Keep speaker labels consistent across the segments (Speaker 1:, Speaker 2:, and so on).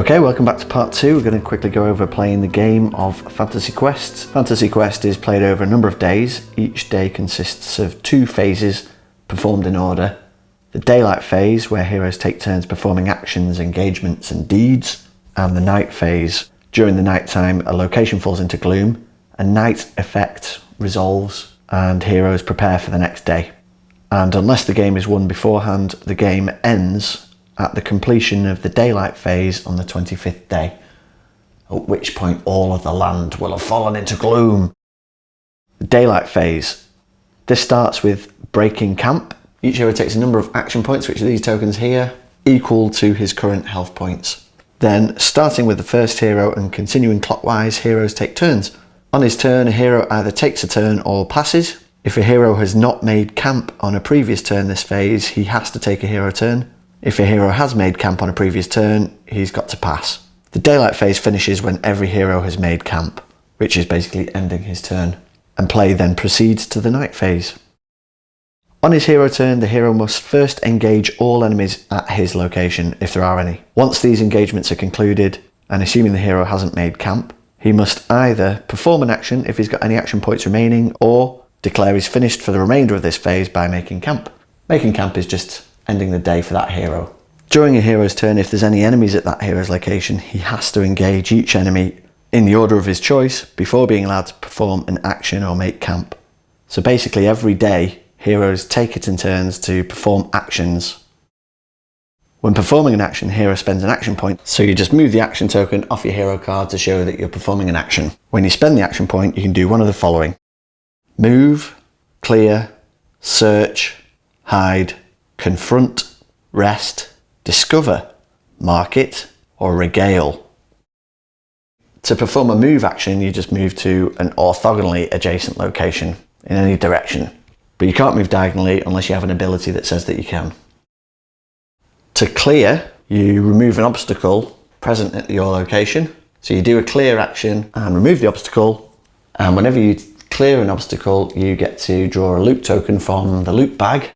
Speaker 1: Okay, welcome back to part 2. We're going to quickly go over playing the game of Fantasy Quest. Fantasy Quest is played over a number of days. Each day consists of 2 phases performed in order. The daylight phase, where heroes take turns performing actions, engagements and deeds. And the night phase. During the night time, a location falls into gloom, a night effect resolves, and heroes prepare for the next day. And unless the game is won beforehand, the game ends at the completion of the daylight phase on the 25th day, at which point all of the land will have fallen into gloom. The daylight phase. This starts with breaking camp. Each hero takes a number of action points, which are these tokens here, equal to his current health points. Then, starting with the first hero and continuing clockwise, heroes take turns. On his turn, a hero either takes a turn or passes. If a hero has not made camp on a previous turn this phase, he has to take a hero turn. If a hero has made camp on a previous turn, he's got to pass. The daylight phase finishes when every hero has made camp, which is basically ending his turn, and play then proceeds to the night phase. On his hero turn, the hero must first engage all enemies at his location, if there are any. Once these engagements are concluded, and assuming the hero hasn't made camp, he must either perform an action if he's got any action points remaining, or declare he's finished for the remainder of this phase by making camp. Making camp is just ending the day for that hero. During a hero's turn, if there's any enemies at that hero's location, he has to engage each enemy in the order of his choice before being allowed to perform an action or make camp. So basically every day, heroes take it in turns to perform actions. When performing an action, hero spends an action point, so you just move the action token off your hero card to show that you're performing an action. When you spend the action point, you can do one of the following: move, clear, search, hide, confront, rest, discover, market, or regale. To perform a move action, you just move to an orthogonally adjacent location in any direction, but you can't move diagonally unless you have an ability that says that you can. To clear, you remove an obstacle present at your location. So you do a clear action and remove the obstacle, and whenever you clear an obstacle, you get to draw a loot token from the loot bag,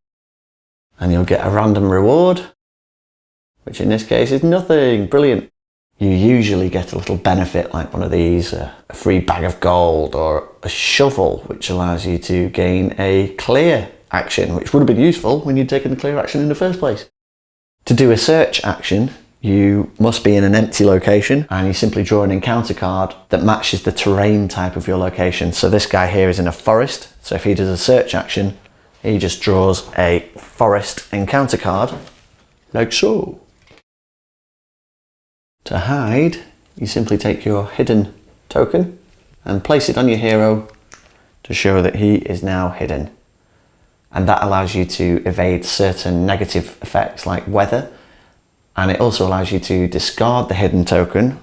Speaker 1: and you'll get a random reward, which in this case is nothing. Brilliant. You usually get a little benefit like one of these, a free bag of gold, or a shovel, which allows you to gain a clear action, which would have been useful when you'd taken the clear action in the first place. To do a search action, you must be in an empty location, and you simply draw an encounter card that matches the terrain type of your location. So this guy here is in a forest, so if he does a search action, he just draws a forest encounter card, like so. To hide, you simply take your hidden token and place it on your hero to show that he is now hidden. And that allows you to evade certain negative effects like weather, and it also allows you to discard the hidden token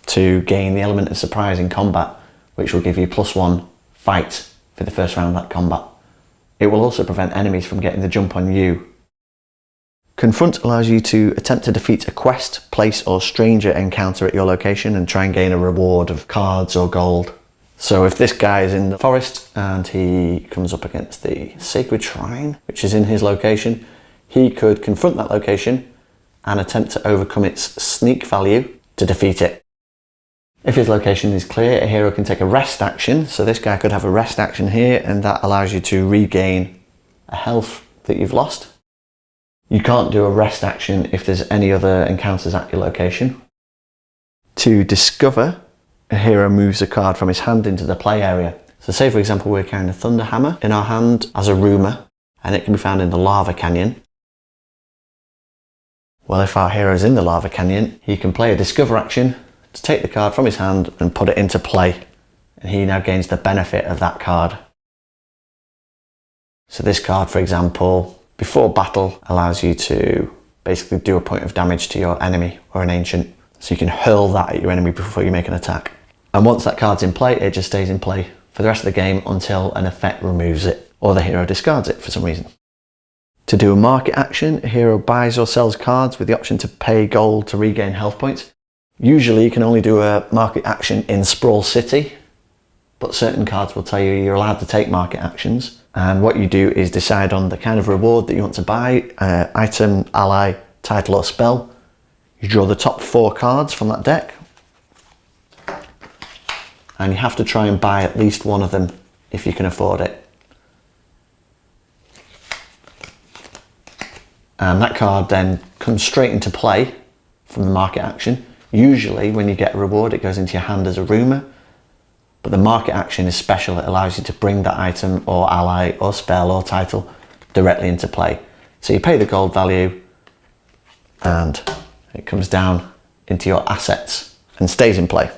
Speaker 1: to gain the element of surprise in combat, which will give you +1 fight for the first round of that combat. It will also prevent enemies from getting the jump on you. Confront allows you to attempt to defeat a quest, place or stranger encounter at your location and try and gain a reward of cards or gold. So if this guy is in the forest and he comes up against the sacred shrine, which is in his location, he could confront that location and attempt to overcome its sneak value to defeat it. If his location is clear, a hero can take a rest action. So this guy could have a rest action here, and that allows you to regain a health that you've lost. You can't do a rest action if there's any other encounters at your location. To discover, a hero moves a card from his hand into the play area. So say for example we're carrying a thunder hammer in our hand as a rumour, and it can be found in the lava canyon. Well, if our hero is in the lava canyon, he can play a discover action to take the card from his hand and put it into play, and he now gains the benefit of that card. So this card, for example, before battle allows you to basically do a point of damage to your enemy or an ancient, so you can hurl that at your enemy before you make an attack. And once that card's in play, it just stays in play for the rest of the game until an effect removes it, or the hero discards it for some reason. To do a market action, a hero buys or sells cards with the option to pay gold to regain health points. Usually you can only do a market action in Sprawl City, but certain cards will tell you you're allowed to take market actions, and what you do is decide on the kind of reward that you want to buy, item, ally, title or spell. You draw the top 4 cards from that deck, and you have to try and buy at least one of them if you can afford it. And that card then comes straight into play from the market action. Usually when you get a reward, it goes into your hand as a rumour, but the market action is special. It allows you to bring that item or ally or spell or title directly into play. So you pay the gold value and it comes down into your assets and stays in play.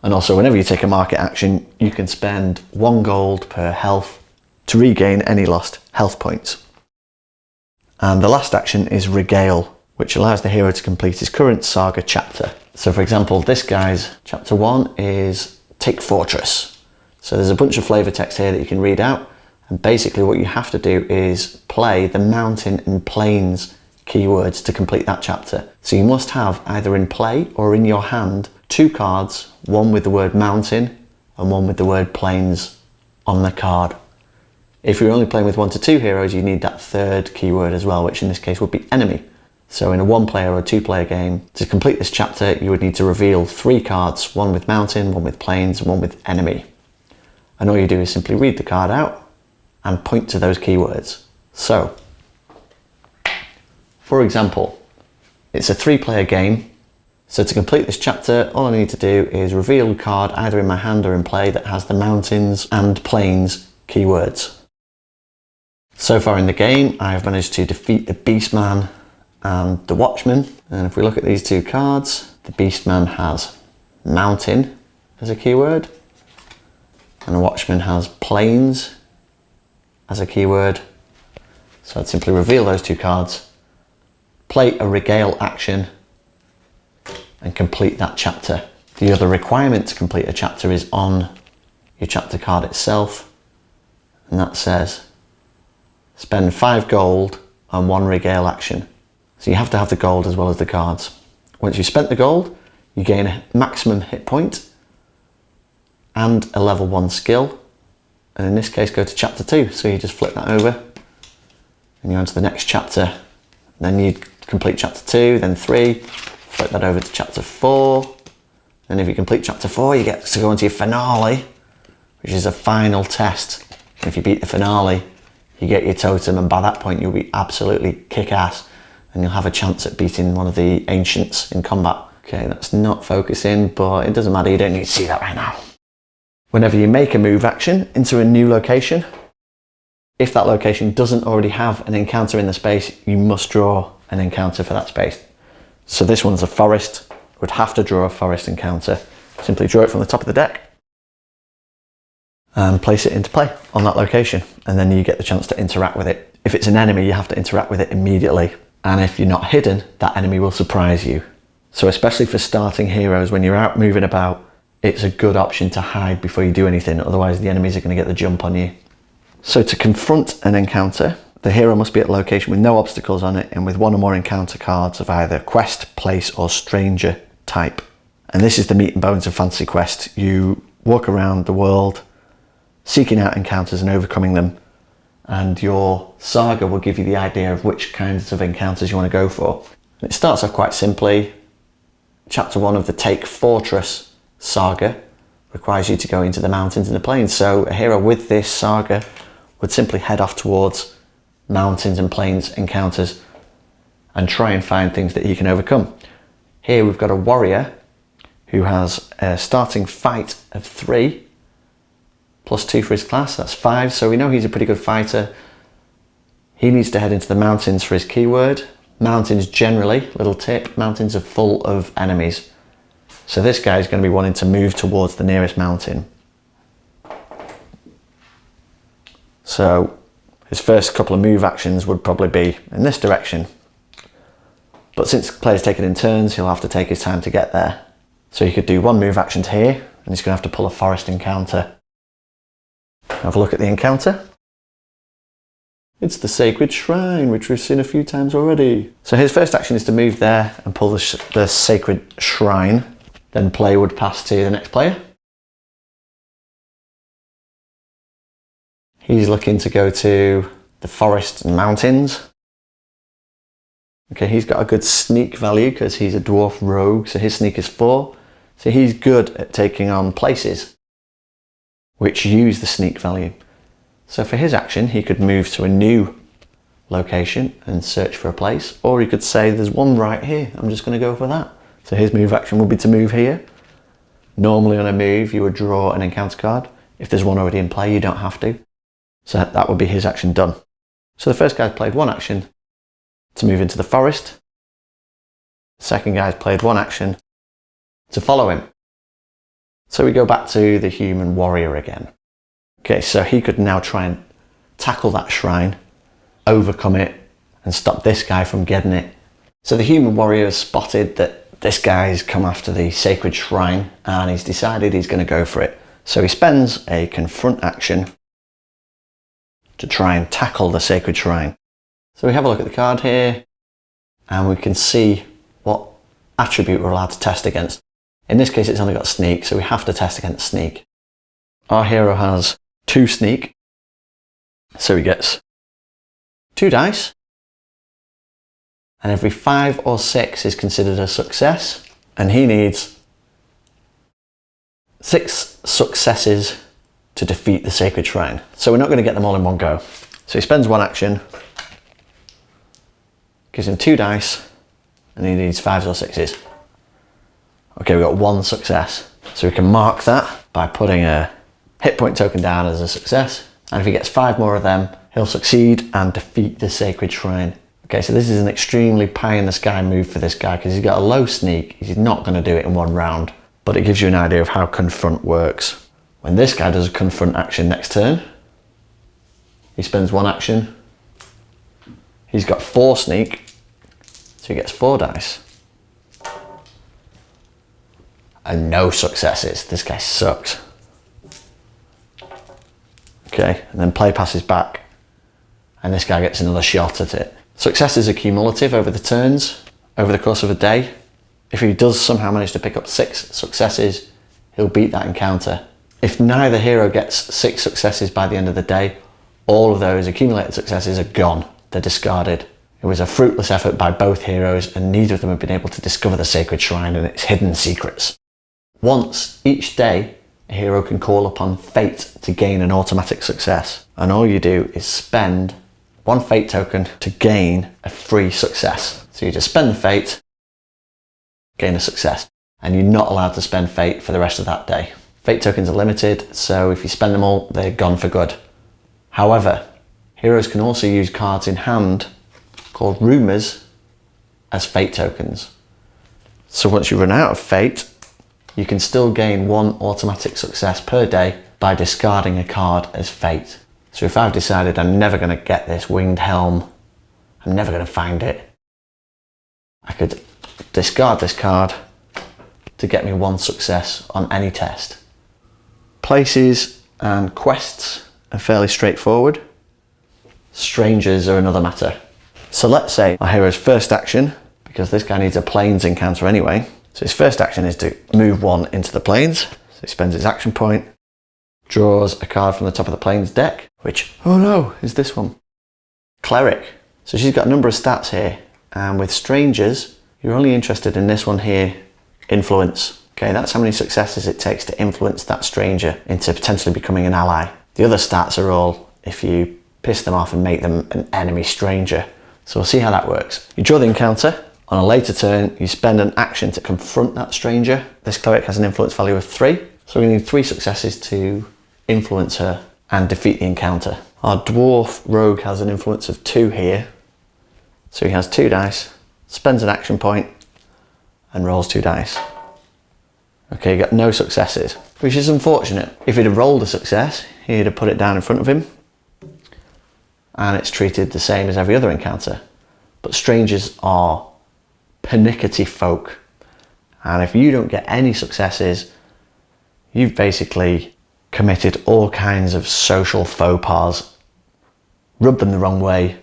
Speaker 1: And also, whenever you take a market action, you can spend 1 gold per health to regain any lost health points. And the last action is Regale, which allows the hero to complete his current saga chapter. So for example, this guy's chapter 1 is Take Fortress. So there's a bunch of flavour text here that you can read out, and basically what you have to do is play the mountain and plains keywords to complete that chapter. So you must have either in play or in your hand 2 cards, one with the word mountain and one with the word plains on the card. If you're only playing with 1 to 2 heroes, you need that 3rd keyword as well, which in this case would be enemy. So in a 1-player or 2-player game, to complete this chapter, you would need to reveal 3 cards, one with mountain, one with plains, and one with enemy. And all you do is simply read the card out and point to those keywords. So, for example, it's a 3-player game. So to complete this chapter, all I need to do is reveal a card either in my hand or in play that has the mountains and plains keywords. So far in the game, I've managed to defeat the Beastman and the Watchman. And if we look at these 2 cards, the Beastman has mountain as a keyword, and the Watchman has plains as a keyword. So I'd simply reveal those 2 cards, play a Regale action, and complete that chapter. The other requirement to complete a chapter is on your chapter card itself, and that says spend 5 gold on 1 Regale action. So you have to have the gold as well as the cards. Once you've spent the gold, you gain a maximum hit point and a level 1 skill, and in this case go to chapter 2. So you just flip that over and you're on to the next chapter. Then you complete chapter 2, then 3, flip that over to chapter 4, and if you complete chapter 4 you get to go into your finale, which is a final test. And if you beat the finale, you get your totem, and by that point you'll be absolutely kick-ass and you'll have a chance at beating one of the ancients in combat. Okay, that's not focusing, but it doesn't matter, you don't need to see that right now. Whenever you make a move action into a new location, if that location doesn't already have an encounter in the space, you must draw an encounter for that space. So this one's a forest, would have to draw a forest encounter. Simply draw it from the top of the deck and place it into play on that location, and then you get the chance to interact with it. If it's an enemy, you have to interact with it immediately, and if you're not hidden, that enemy will surprise you. So especially for starting heroes, when you're out moving about, it's a good option to hide before you do anything, otherwise the enemies are going to get the jump on you. So to confront an encounter, the hero must be at a location with no obstacles on it and with 1 or more encounter cards of either quest, place or stranger type. And this is the meat and bones of Fantasy Quest. You walk around the world seeking out encounters and overcoming them, and your saga will give you the idea of which kinds of encounters you want to go for. And it starts off quite simply. Chapter 1 of the Take Fortress saga requires you to go into the mountains and the plains, so a hero with this saga would simply head off towards mountains and plains encounters and try and find things that he can overcome. Here we've got a warrior who has a starting fight of 3 plus 2 for his class, that's 5, so we know he's a pretty good fighter. He needs to head into the mountains for his keyword. Mountains generally, little tip, mountains are full of enemies. So this guy is going to be wanting to move towards the nearest mountain. So his first couple of move actions would probably be in this direction. But since the player's taken in turns, he'll have to take his time to get there. So he could do 1 move action to here, and he's going to have to pull a forest encounter. Have a look at the encounter. It's the Sacred Shrine, which we've seen a few times already. So his first action is to move there and pull the Sacred Shrine. Then play would pass to the next player. He's looking to go to the forest and mountains. Okay, he's got a good sneak value because he's a dwarf rogue, so his sneak is 4. So he's good at taking on places which use the sneak value. So for his action, he could move to a new location and search for a place, or he could say there's one right here, I'm just going to go for that. So his move action would be to move here. Normally on a move you would draw an encounter card. If there's one already in play, you don't have to. So that would be his action done. So the first guy's played one action to move into the forest. The second guy's played one action to follow him. So we go back to the human warrior again. Okay, so he could now try and tackle that shrine, overcome it, and stop this guy from getting it. So the human warrior has spotted that this guy's come after the sacred shrine and he's decided he's going to go for it. So he spends a confront action to try and tackle the sacred shrine. So we have a look at the card here and we can see what attribute we're allowed to test against. In this case it's only got sneak, so we have to test against sneak. Our hero has 2 sneak, so he gets 2 dice, and every 5 or 6 is considered a success, and he needs 6 successes to defeat the sacred shrine. So we're not going to get them all in one go. So he spends 1 action, gives him 2 dice, and he needs 5s or 6s. Okay, we've got 1 success. So we can mark that by putting a hit point token down as a success, and if he gets 5 more of them, he'll succeed and defeat the sacred shrine. Okay, so this is an extremely pie in the sky move for this guy because he's got a low sneak. He's not going to do it in 1 round, but it gives you an idea of how confront works. When this guy does a confront action next turn, he spends 1 action. He's got 4 sneak, so he gets 4 dice. And no successes. This guy sucks. Okay, and then play passes back, and this guy gets another shot at it. Successes are cumulative over the turns, over the course of a day. If he does somehow manage to pick up 6 successes, he'll beat that encounter. If neither hero gets 6 successes by the end of the day, all of those accumulated successes are gone. They're discarded. It was a fruitless effort by both heroes, and neither of them have been able to discover the sacred shrine and its hidden secrets. Once each day, a hero can call upon fate to gain an automatic success, and all you do is spend 1 fate token to gain a free success. So you just spend the fate, gain a success, and you're not allowed to spend fate for the rest of that day. Fate tokens are limited, so if you spend them all, they're gone for good. However, heroes can also use cards in hand called rumours as fate tokens. So once you run out of fate, you can still gain 1 automatic success per day by discarding a card as fate. So if I've decided I'm never going to get this winged helm, I'm never going to find it, I could discard this card to get me 1 success on any test. Places and quests are fairly straightforward. Strangers are another matter. So let's say our hero's first action, because this guy needs a plains encounter anyway, so his first action is to move 1 into the plains. So he spends his action point, draws a card from the top of the plains deck, which, oh no, is this one. Cleric. So she's got a number of stats here, and with strangers, you're only interested in this one here, influence. Okay, that's how many successes it takes to influence that stranger into potentially becoming an ally. The other stats are all if you piss them off and make them an enemy stranger. So we'll see how that works. You draw the encounter. On a later turn, you spend an action to confront that stranger. This cleric has an influence value of 3, so we need 3 successes to influence her and defeat the encounter. Our dwarf rogue has an influence of 2 here, so he has 2 dice, spends an action point, and rolls 2 dice. Okay, you got no successes, which is unfortunate. If he'd have rolled a success, he'd have put it down in front of him, and it's treated the same as every other encounter. But strangers are pernickety folk, and if you don't get any successes, you've basically committed all kinds of social faux pas, rubbed them the wrong way,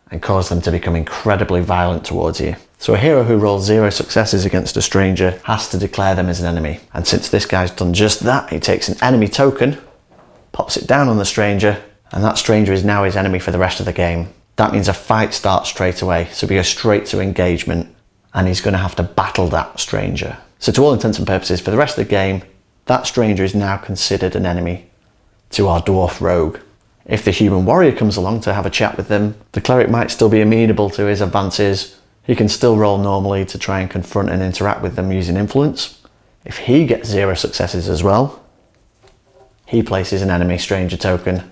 Speaker 1: and caused them to become incredibly violent towards you. So a hero who rolls 0 successes against a stranger has to declare them as an enemy, and since this guy's done just that, he takes an enemy token, pops it down on the stranger, and that stranger is now his enemy for the rest of the game. that means a fight starts straight away. So we go straight to engagement and he's going to have to battle that stranger. So to all intents and purposes, for the rest of the game, that stranger is now considered an enemy to our dwarf rogue. If the human warrior comes along to have a chat with them, the cleric might still be amenable to his advances. He can still roll normally to try and confront and interact with them using influence. If he gets 0 successes as well, he places an enemy stranger token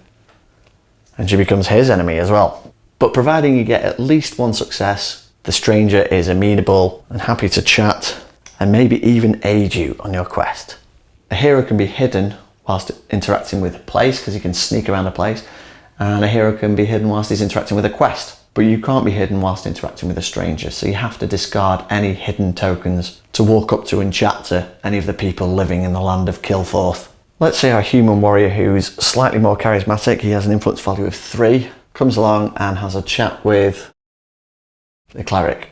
Speaker 1: and she becomes his enemy as well. But providing you get at least 1 success, the stranger is amenable and happy to chat and maybe even aid you on your quest. A hero can be hidden whilst interacting with a place because he can sneak around a place, and a hero can be hidden whilst he's interacting with a quest. But you can't be hidden whilst interacting with a stranger, so you have to discard any hidden tokens to walk up to and chat to any of the people living in the land of Kilforth. Let's say our human warrior, who's slightly more charismatic, he has an influence value of 3, comes along and has a chat with the cleric.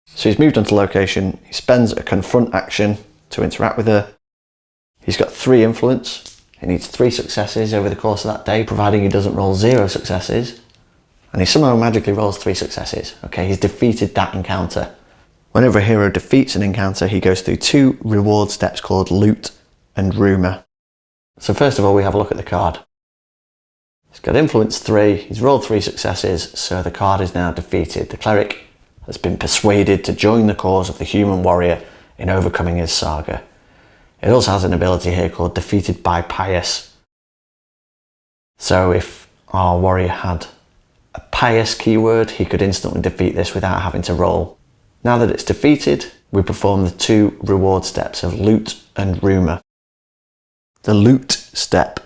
Speaker 1: So he's moved onto location, he spends a confront action to interact with her. He's got 3 influence. He needs 3 successes over the course of that day, providing he doesn't roll 0 successes. And he somehow magically rolls 3 successes. Okay, he's defeated that encounter. Whenever a hero defeats an encounter, he goes through 2 reward steps called loot and rumour. So first of all, we have a look at the card. He's got influence 3, he's rolled 3 successes, so the card is now defeated. The cleric has been persuaded to join the cause of the human warrior in overcoming his saga. It also has an ability here called Defeated by Pious. So if our warrior had a pious keyword, he could instantly defeat this without having to roll. Now that it's defeated, we perform the 2 reward steps of loot and rumour. The loot step.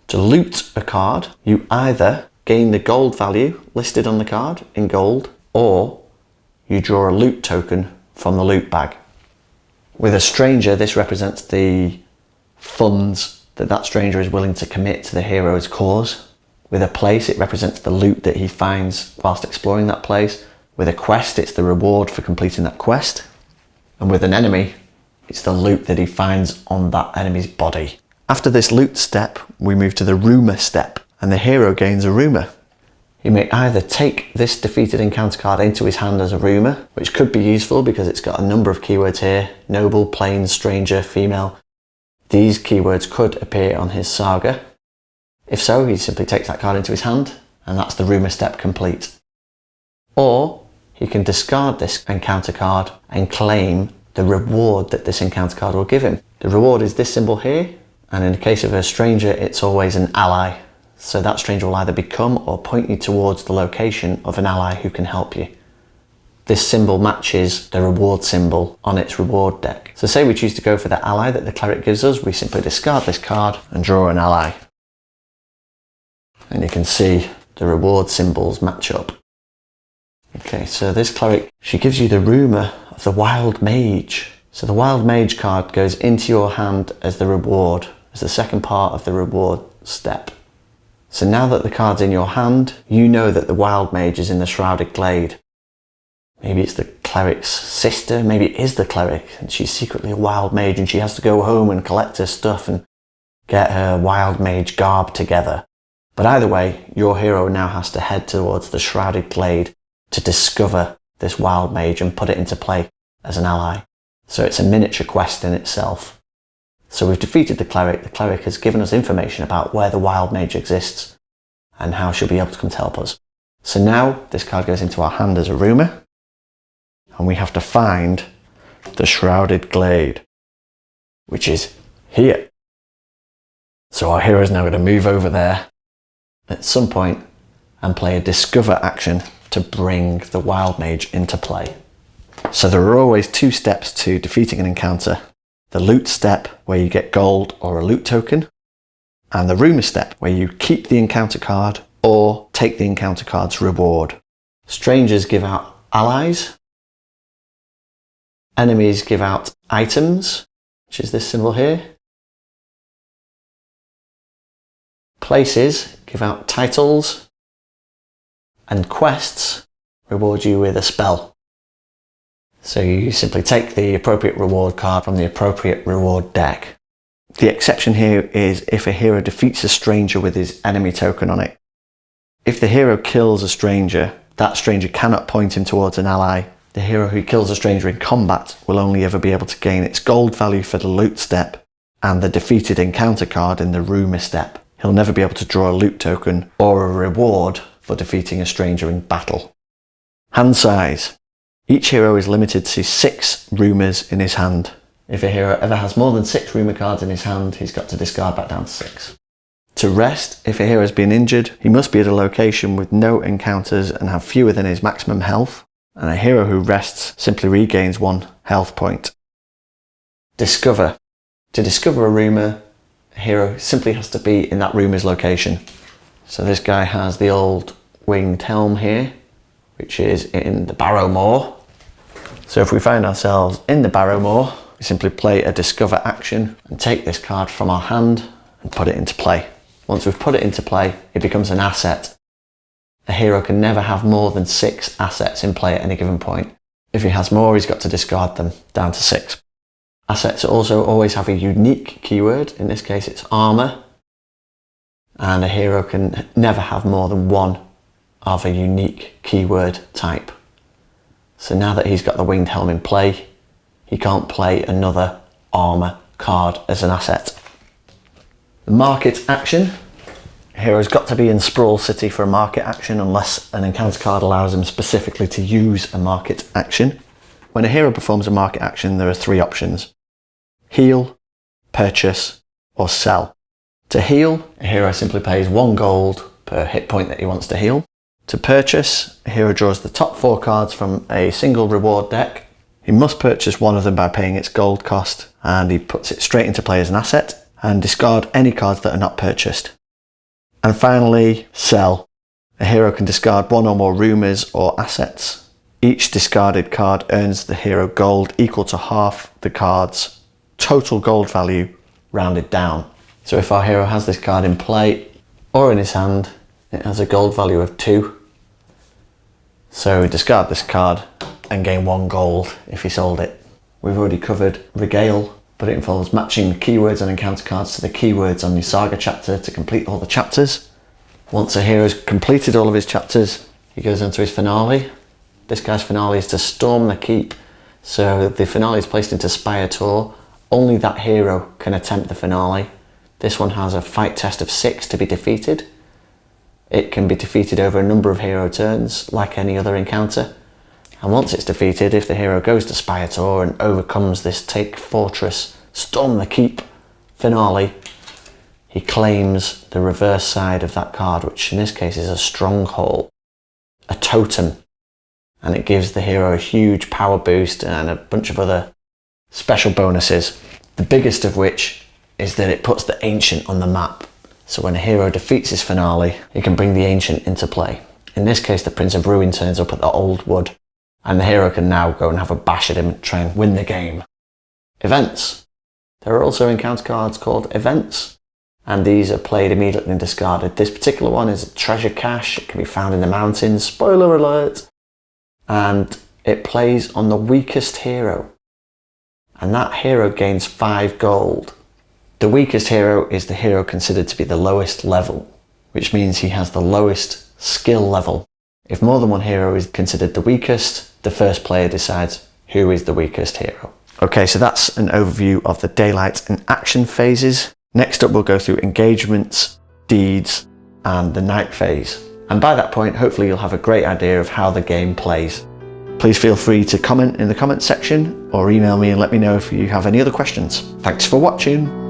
Speaker 1: To loot a card, you either gain the gold value listed on the card in gold, or you draw a loot token from the loot bag. With a stranger, this represents the funds that stranger is willing to commit to the hero's cause. With a place, it represents the loot that he finds whilst exploring that place. With a quest, it's the reward for completing that quest. And with an enemy, it's the loot that he finds on that enemy's body. After this loot step, we move to the rumour step, and the hero gains a rumour. He may either take this defeated encounter card into his hand as a rumour, which could be useful because it's got a number of keywords here: noble, plain, stranger, female. These keywords could appear on his saga. If so, he simply takes that card into his hand, and that's the rumour step complete. Or he can discard this encounter card and claim the reward that this encounter card will give him. The reward is this symbol here, and in the case of a stranger, it's always an ally. So that stranger will either become or point you towards the location of an ally who can help you. This symbol matches the reward symbol on its reward deck. So say we choose to go for the ally that the cleric gives us, we simply discard this card and draw an ally. And you can see the reward symbols match up. Okay, so this cleric, she gives you the rumour of the wild mage. So the wild mage card goes into your hand as the reward, as the second part of the reward step. So now that the card's in your hand, you know that the wild mage is in the shrouded glade. Maybe it's the cleric's sister, maybe it is the cleric, and she's secretly a wild mage and she has to go home and collect her stuff and get her wild mage garb together. But either way, your hero now has to head towards the shrouded glade to discover this wild mage and put it into play as an ally. So it's a miniature quest in itself. So we've defeated the cleric has given us information about where the wild mage exists and how she'll be able to come to help us. So now this card goes into our hand as a rumour, and we have to find the shrouded glade, which is here. So our hero is now going to move over there at some point and play a discover action to bring the wild mage into play. So there are always 2 steps to defeating an encounter. The loot step, where you get gold or a loot token, and the rumour step, where you keep the encounter card or take the encounter card's reward. Strangers give out allies. Enemies give out items, which is this symbol here. Places give out titles, and quests reward you with a spell. So you simply take the appropriate reward card from the appropriate reward deck. The exception here is if a hero defeats a stranger with his enemy token on it. If the hero kills a stranger, that stranger cannot point him towards an ally. The hero who kills a stranger in combat will only ever be able to gain its gold value for the loot step and the defeated encounter card in the rumour step. He'll never be able to draw a loot token or a reward for defeating a stranger in battle. Hand size. Each hero is limited to 6 rumours in his hand. If a hero ever has more than 6 rumour cards in his hand, he's got to discard back down to 6. To rest, if a hero has been injured, he must be at a location with no encounters and have fewer than his maximum health, and a hero who rests simply regains 1 health point. Discover. To discover a rumour, a hero simply has to be in that rumour's location. So this guy has the old winged helm here, which is in the Barrowmoor. So if we find ourselves in the Barrowmoor, we simply play a Discover action and take this card from our hand and put it into play. Once we've put it into play, it becomes an asset. A hero can never have more than 6 assets in play at any given point. If he has more, he's got to discard them down to 6. Assets also always have a unique keyword. In this case, it's armour. And a hero can never have more than 1 of a unique keyword type. So now that he's got the winged helm in play, he can't play another armour card as an asset. The market action. A hero's got to be in Sprawl City for a market action unless an encounter card allows him specifically to use a market action. When a hero performs a market action, there are 3 options: heal, purchase, or sell. To heal, a hero simply pays 1 gold per hit point that he wants to heal. To purchase, a hero draws the top 4 cards from a single reward deck. He must purchase one of them by paying its gold cost, and he puts it straight into play as an asset, and discard any cards that are not purchased. And finally, sell. A hero can discard 1 or more rumours or assets. Each discarded card earns the hero gold equal to half the card's total gold value rounded down. So if our hero has this card in play or in his hand, it has a gold value of 2. So discard this card and gain 1 gold if he sold it. We've already covered Regale, but it involves matching the keywords and encounter cards to the keywords on your saga chapter to complete all the chapters. Once a hero's completed all of his chapters, he goes into his finale. This guy's finale is to storm the keep. So the finale is placed into Spire Tor. Only that hero can attempt the finale. This one has a fight test of 6 to be defeated. It can be defeated over a number of hero turns, like any other encounter. And once it's defeated, if the hero goes to Spire Tor and overcomes this Take Fortress, Storm the Keep finale, he claims the reverse side of that card, which in this case is a stronghold, a totem. And it gives the hero a huge power boost and a bunch of other special bonuses. The biggest of which is that it puts the Ancient on the map. So when a hero defeats his finale, he can bring the Ancient into play. In this case, the Prince of Ruin turns up at the Old Wood, and the hero can now go and have a bash at him and try and win the game. Events. There are also encounter cards called events, and these are played immediately and discarded. This particular one is a treasure cache. It can be found in the mountains. Spoiler alert! And it plays on the weakest hero. And that hero gains 5 gold. The weakest hero is the hero considered to be the lowest level, which means he has the lowest skill level. If more than one hero is considered the weakest, the first player decides who is the weakest hero. Okay, so that's an overview of the daylight and action phases. Next up, we'll go through engagements, deeds, and the night phase. And by that point, hopefully you'll have a great idea of how the game plays. Please feel free to comment in the comments section or email me and let me know if you have any other questions. Thanks for watching.